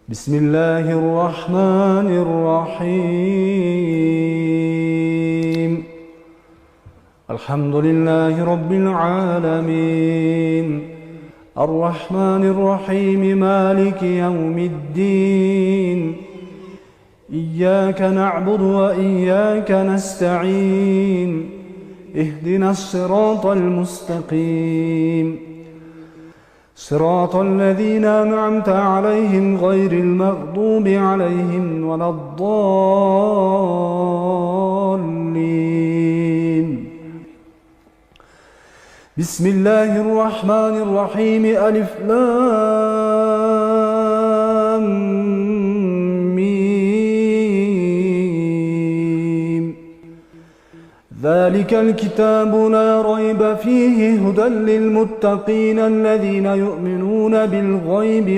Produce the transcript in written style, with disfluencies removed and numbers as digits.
بسم الله الرحمن الرحيم. الحمد لله رب العالمين، الرحمن الرحيم، مالك يوم الدين. إياك نعبد وإياك نستعين، اهدنا الصراط المستقيم، صراط الذين أنعمت عليهم غير المغضوب عليهم ولا الضالين. بسم الله الرحمن الرحيم. ألف لام ميم. ذلك الكتاب لا ريب فيه هدى للمتقين الذين يؤمنون بالغيب